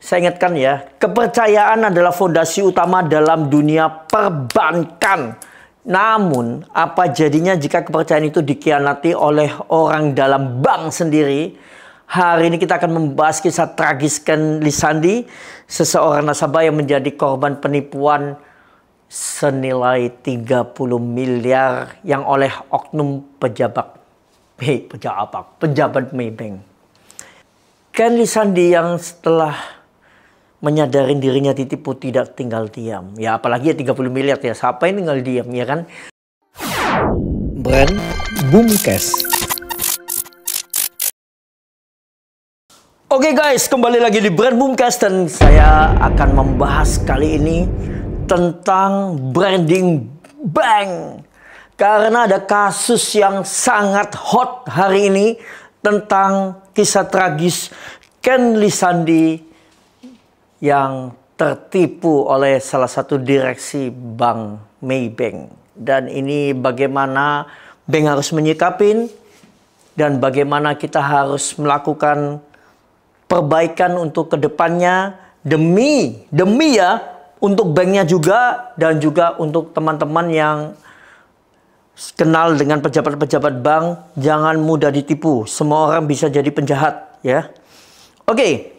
Saya ingatkan ya, kepercayaan adalah fondasi utama dalam dunia perbankan. Namun, apa jadinya jika kepercayaan itu dikhianati oleh orang dalam bank sendiri? Hari ini kita akan membahas kisah tragis Ken Lisandi, seseorang nasabah yang menjadi korban penipuan senilai 30 miliar yang oleh oknum pejabat Maybank. Ken Lisandi yang setelah menyadari dirinya ditipu tidak tinggal diam. Ya apalagi ya 30 miliar ya. Siapa yang tinggal diam ya kan? Brand Boomcast. Oke guys, kembali lagi di Brand Boomcast dan saya akan membahas kali ini tentang branding bank. Karena ada kasus yang sangat hot hari ini tentang kisah tragis Ken Lisandi yang tertipu oleh salah satu direksi Bank Maybank. Dan ini bagaimana bank harus menyikapin dan bagaimana kita harus melakukan perbaikan untuk kedepannya demi ya untuk banknya juga dan juga untuk teman-teman yang kenal dengan pejabat-pejabat bank. Jangan mudah ditipu. Semua orang bisa jadi penjahat ya. Oke.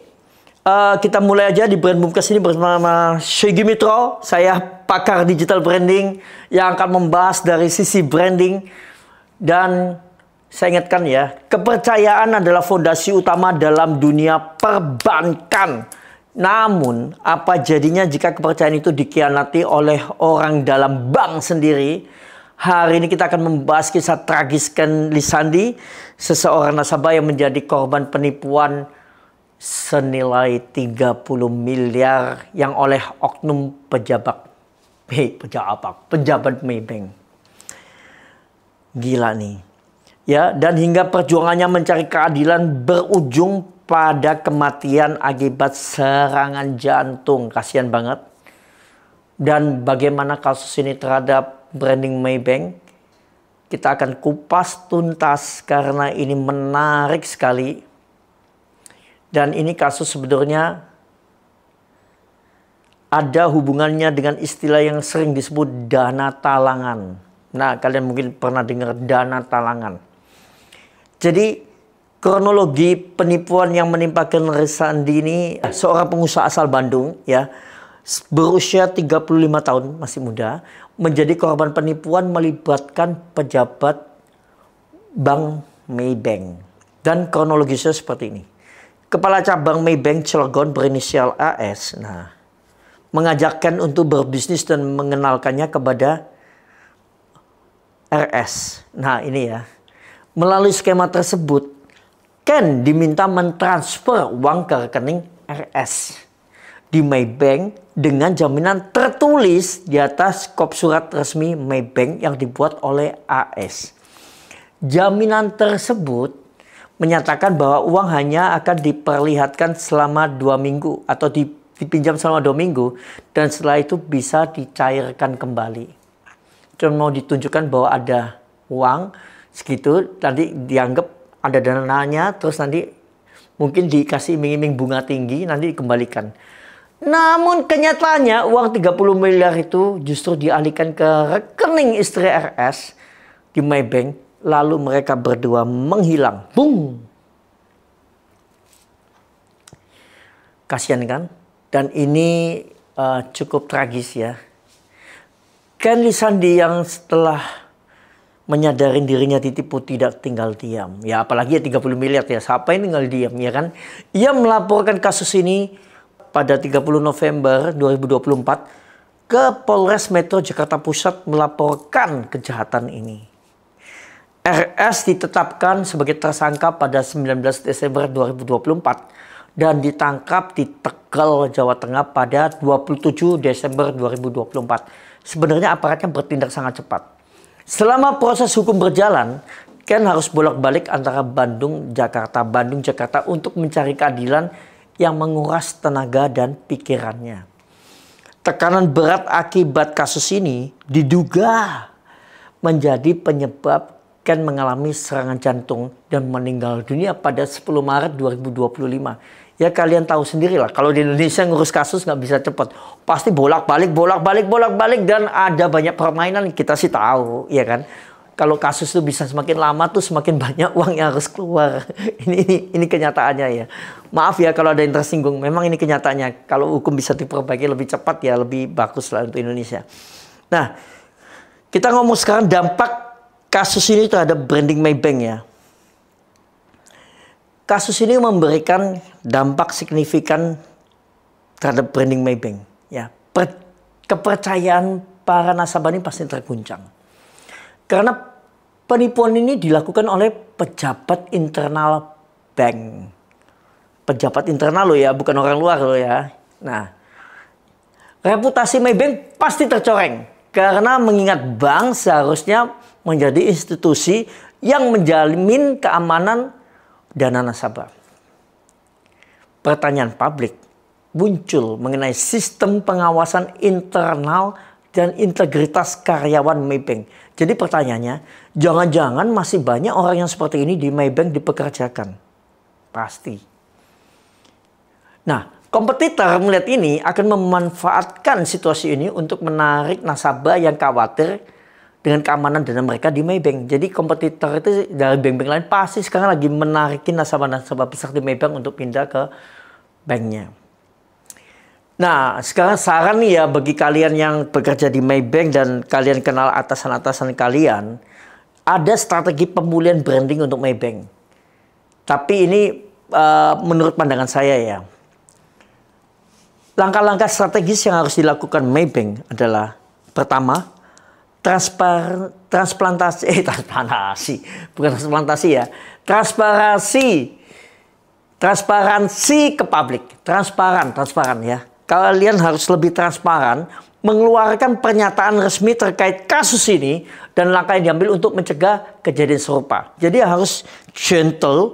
Kita mulai aja di Brand Boomcast ini bersama Shogi Mitro. Saya pakar digital branding yang akan membahas dari sisi branding. Dan saya ingatkan ya, kepercayaan adalah fondasi utama dalam dunia perbankan. Namun, apa jadinya jika kepercayaan itu dikhianati oleh orang dalam bank sendiri? Hari ini kita akan membahas kisah tragis Ken Lisandi, seseorang nasabah yang menjadi korban penipuan senilai 30 miliar yang oleh oknum pejabat Maybank. Gila nih. Ya, dan hingga perjuangannya mencari keadilan berujung pada kematian akibat serangan jantung. Kasihan banget. Dan bagaimana kasus ini terhadap branding Maybank? Kita akan kupas tuntas karena ini menarik sekali. Dan ini kasus sebenarnya ada hubungannya dengan istilah yang sering disebut dana talangan. Nah, kalian mungkin pernah dengar dana talangan. Jadi, kronologi penipuan yang menimpa Ken Lisandi ini seorang pengusaha asal Bandung ya, berusia 35 tahun, masih muda, menjadi korban penipuan melibatkan pejabat Bank Maybank. Dan kronologisnya seperti ini. Kepala cabang Maybank Cilegon berinisial AS, mengajakkan untuk berbisnis dan mengenalkannya kepada RS. Nah, ini ya. Melalui skema tersebut, Ken diminta mentransfer uang ke rekening RS di Maybank dengan jaminan tertulis di atas kop surat resmi Maybank yang dibuat oleh AS. Jaminan tersebut menyatakan bahwa uang hanya akan diperlihatkan selama 2 minggu atau dipinjam selama 2 minggu dan setelah itu bisa dicairkan kembali. Cuma mau ditunjukkan bahwa ada uang segitu, nanti dianggap ada dananya, terus nanti mungkin dikasih iming-iming bunga tinggi, nanti dikembalikan. Namun kenyataannya uang 30 miliar itu justru dialihkan ke rekening istri RS di Maybank. Lalu mereka berdua menghilang. Boom. Kasihan kan? Dan ini cukup tragis ya. Ken Lisandi yang setelah menyadari dirinya ditipu tidak tinggal diam. Ya apalagi ya 30 miliar ya. Siapa yang tinggal diam ya kan? Ia melaporkan kasus ini pada 30 November 2024 ke Polres Metro Jakarta Pusat melaporkan kejahatan ini. RS ditetapkan sebagai tersangka pada 19 Desember 2024 dan ditangkap di Tegal, Jawa Tengah pada 27 Desember 2024. Sebenarnya aparatnya bertindak sangat cepat. Selama proses hukum berjalan, Ken harus bolak-balik antara Bandung, Jakarta untuk mencari keadilan yang menguras tenaga dan pikirannya. Tekanan berat akibat kasus ini diduga menjadi penyebab Ken mengalami serangan jantung dan meninggal dunia pada 10 Maret 2025 Ya kalian tahu sendiri lah, kalau di Indonesia ngurus kasus nggak bisa cepat. Pasti bolak-balik, dan ada banyak permainan, kita sih tahu, ya kan. Kalau kasus itu bisa semakin lama tuh semakin banyak uang yang harus keluar. Ini kenyataannya ya. Maaf ya kalau ada yang tersinggung. Memang ini kenyataannya. Kalau hukum bisa diperbaiki lebih cepat ya lebih bagus lah untuk Indonesia. Nah, kita ngomong sekarang dampak kasus ini terhadap branding Maybank ya. Kasus ini memberikan dampak signifikan terhadap branding Maybank. Ya, kepercayaan para nasabah ini pasti terguncang. Karena penipuan ini dilakukan oleh pejabat internal bank. Pejabat internal loh ya, bukan orang luar loh ya. Nah, reputasi Maybank pasti tercoreng. Karena mengingat bank seharusnya menjadi institusi yang menjamin keamanan dana nasabah. Pertanyaan publik muncul mengenai sistem pengawasan internal dan integritas karyawan Maybank. Jadi pertanyaannya, jangan-jangan masih banyak orang yang seperti ini di Maybank dipekerjakan. Pasti. Nah, kompetitor melihat ini akan memanfaatkan situasi ini untuk menarik nasabah yang khawatir dengan keamanan dana mereka di Maybank. Jadi kompetitor itu dari bank-bank lain pasti sekarang lagi menarikin nasabah-nasabah besar di Maybank untuk pindah ke banknya. Nah, sekarang saran nih ya bagi kalian yang bekerja di Maybank dan kalian kenal atasan-atasan kalian, ada strategi pemulihan branding untuk Maybank. Tapi ini menurut pandangan saya ya. Langkah-langkah strategis yang harus dilakukan Maybank adalah pertama, transparansi ke publik, transparan ya. Kalian harus lebih transparan mengeluarkan pernyataan resmi terkait kasus ini dan langkah yang diambil untuk mencegah kejadian serupa. Jadi harus gentle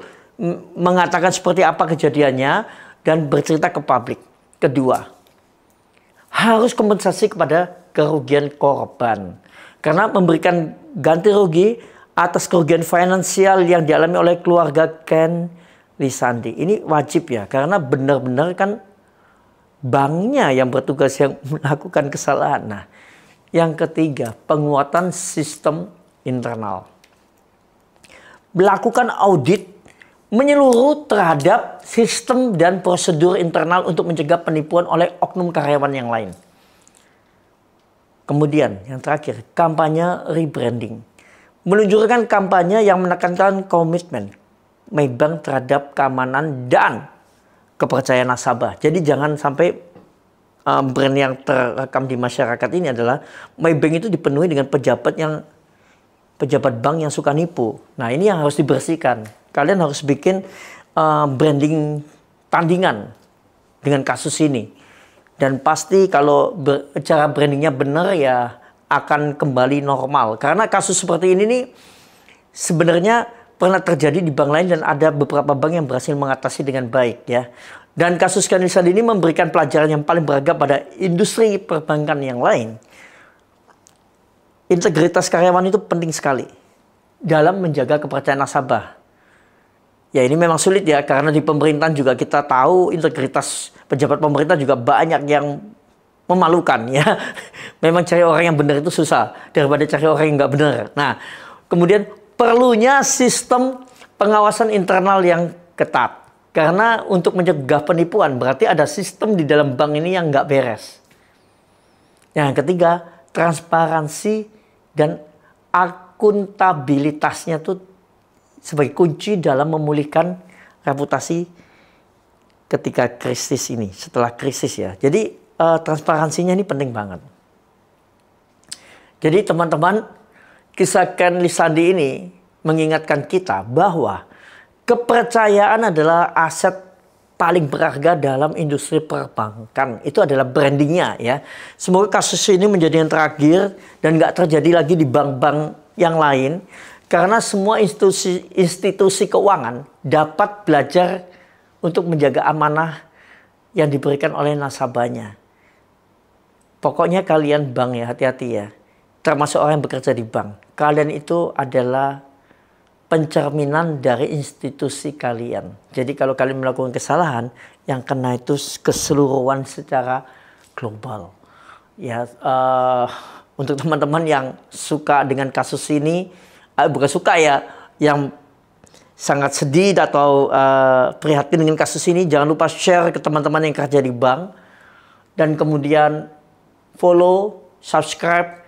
mengatakan seperti apa kejadiannya dan bercerita ke publik. Kedua, harus kompensasi kepada kerugian korban. Karena memberikan ganti rugi atas kerugian finansial yang dialami oleh keluarga Ken Lisandi. Ini wajib ya, karena benar-benar kan banknya yang bertugas yang melakukan kesalahan. Nah, yang ketiga, penguatan sistem internal. Melakukan audit menyeluruh terhadap sistem dan prosedur internal untuk mencegah penipuan oleh oknum karyawan yang lain. Kemudian yang terakhir, kampanye rebranding. Meluncurkan kampanye yang menekankan komitmen Maybank terhadap keamanan dan kepercayaan nasabah. Jadi jangan sampai brand yang terekam di masyarakat ini adalah Maybank itu dipenuhi dengan pejabat bank yang suka nipu. Nah, ini yang harus dibersihkan. Kalian harus bikin branding tandingan dengan kasus ini. Dan pasti kalau cara brandingnya benar ya akan kembali normal. Karena kasus seperti ini nih sebenarnya pernah terjadi di bank lain dan ada beberapa bank yang berhasil mengatasi dengan baik ya. Dan kasus Ken Lisandi ini memberikan pelajaran yang paling berharga pada industri perbankan yang lain. Integritas karyawan itu penting sekali dalam menjaga kepercayaan nasabah. Ya ini memang sulit ya, karena di pemerintahan juga kita tahu integritas pejabat pemerintah juga banyak yang memalukan ya. Memang cari orang yang benar itu susah daripada cari orang yang nggak benar. Nah, kemudian perlunya sistem pengawasan internal yang ketat. Karena untuk mencegah penipuan berarti ada sistem di dalam bank ini yang nggak beres. Yang ketiga, transparansi dan akuntabilitasnya tuh sebagai kunci dalam memulihkan reputasi ketika krisis ini, setelah krisis ya. Jadi transparansinya ini penting banget. Jadi teman-teman, kisah Ken Lisandi ini mengingatkan kita bahwa kepercayaan adalah aset paling berharga dalam industri perbankan. Itu adalah brandingnya ya. Semoga kasus ini menjadi yang terakhir dan nggak terjadi lagi di bank-bank yang lain. Karena semua institusi keuangan dapat belajar untuk menjaga amanah yang diberikan oleh nasabahnya. Pokoknya kalian bank ya, hati-hati ya. Termasuk orang yang bekerja di bank. Kalian itu adalah pencerminan dari institusi kalian. Jadi kalau kalian melakukan kesalahan, yang kena itu keseluruhan secara global. Ya, untuk teman-teman yang suka dengan kasus ini, bukan suka ya, yang sangat sedih atau prihatin dengan kasus ini, jangan lupa share ke teman-teman yang kerja di bank. Dan kemudian follow, subscribe,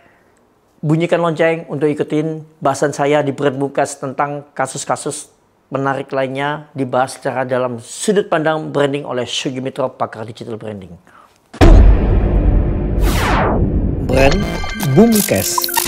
bunyikan lonceng untuk ikutin bahasan saya di Brand Boomcast tentang kasus-kasus menarik lainnya, dibahas secara dalam sudut pandang branding oleh Sugi Mitro, pakar digital branding. Brand Boomcast.